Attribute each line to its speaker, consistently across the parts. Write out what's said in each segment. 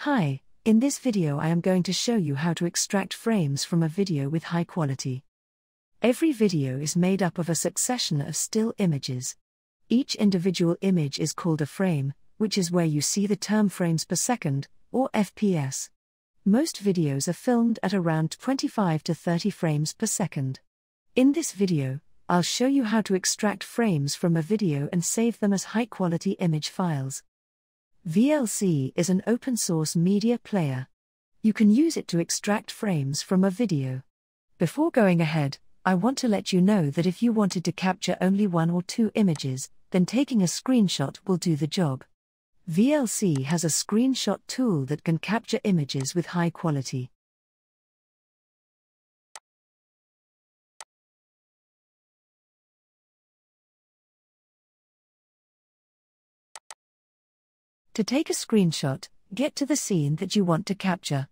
Speaker 1: Hi, in this video I am going to show you how to extract frames from a video with high quality. Every video is made up of a succession of still images. Each individual image is called a frame, which is where you see the term frames per second, or FPS. Most videos are filmed at around 25 to 30 frames per second. In this video, I'll show you how to extract frames from a video and save them as high-quality image files. VLC is an open-source media player. You can use it to extract frames from a video. Before going ahead, I want to let you know that if you wanted to capture only one or two images, then taking a screenshot will do the job. VLC has a screenshot tool that can capture images with high quality. To take a screenshot, get to the scene that you want to capture.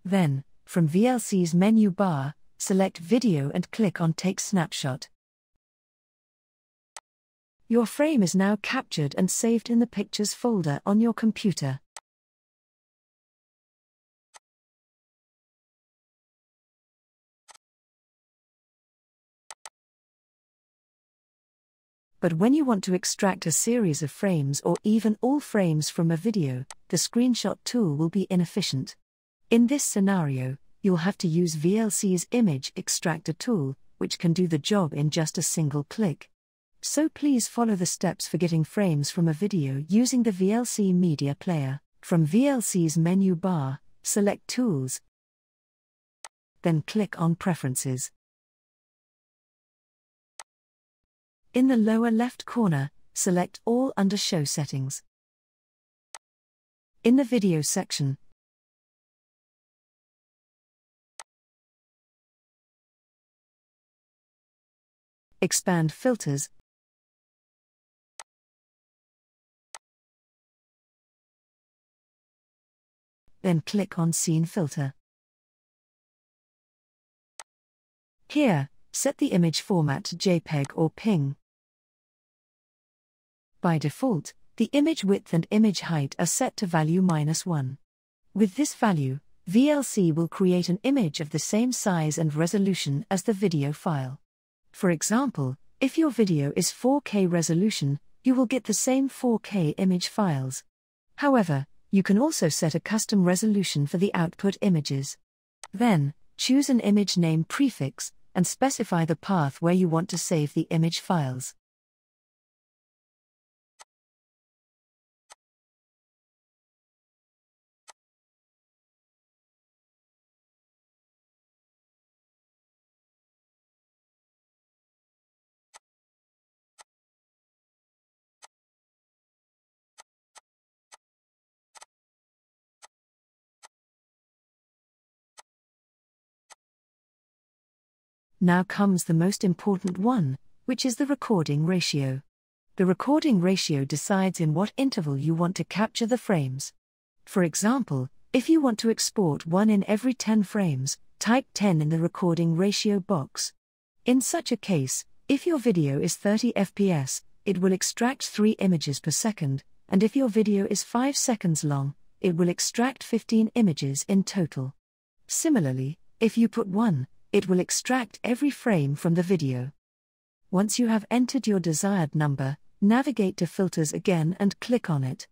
Speaker 1: Then, from VLC's menu bar, select Video and click on Take Snapshot. Your frame is now captured and saved in the Pictures folder on your computer. But when you want to extract a series of frames or even all frames from a video, the screenshot tool will be inefficient. In this scenario, you'll have to use VLC's image extractor tool, which can do the job in just a single click. So please follow the steps for getting frames from a video using the VLC media player. From VLC's menu bar, select Tools, then click on Preferences. In the lower left corner, select All under Show Settings. In the Video section, expand Filters, then click on Scene Filter. Here, set the image format to JPEG or PNG. By default, the image width and image height are set to value -1. With this value, VLC will create an image of the same size and resolution as the video file. For example, if your video is 4K resolution, you will get the same 4K image files. However, you can also set a custom resolution for the output images. Then, choose an image name prefix, and specify the path where you want to save the image files. Now comes the most important one, which is the recording ratio. The recording ratio decides in what interval you want to capture the frames. For example, if you want to export 1 in every 10 frames, type 10 in the recording ratio box. In such a case, if your video is 30 fps, it will extract 3 images per second, and if your video is 5 seconds long, it will extract 15 images in total. Similarly, if you put 1, it will extract every frame from the video. Once you have entered your desired number, navigate to Filters again and click on it.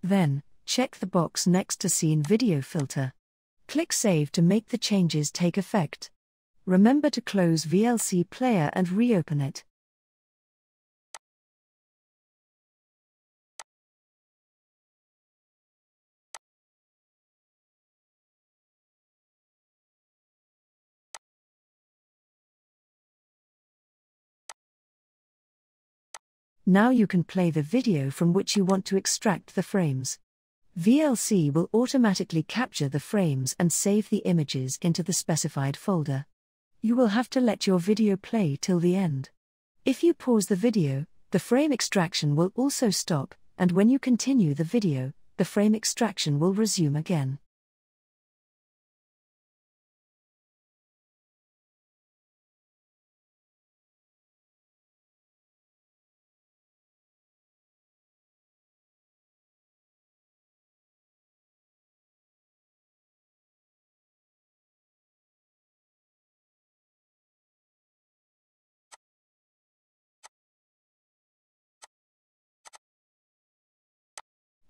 Speaker 1: Then, check the box next to Scene Video Filter. Click Save to make the changes take effect. Remember to close VLC Player and reopen it. Now you can play the video from which you want to extract the frames. VLC will automatically capture the frames and save the images into the specified folder. You will have to let your video play till the end. If you pause the video, the frame extraction will also stop, and when you continue the video, the frame extraction will resume again.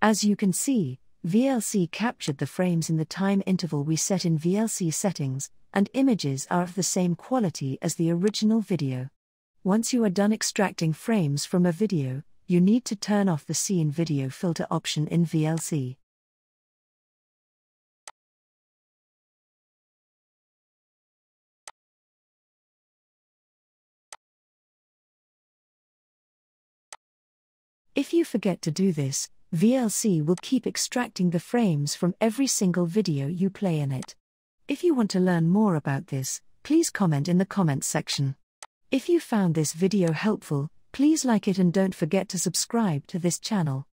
Speaker 1: As you can see, VLC captured the frames in the time interval we set in VLC settings, and images are of the same quality as the original video. Once you are done extracting frames from a video, you need to turn off the Scene Video Filter option in VLC. If you forget to do this, VLC will keep extracting the frames from every single video you play in it. If you want to learn more about this, please comment in the comments section. If you found this video helpful, please like it and don't forget to subscribe to this channel.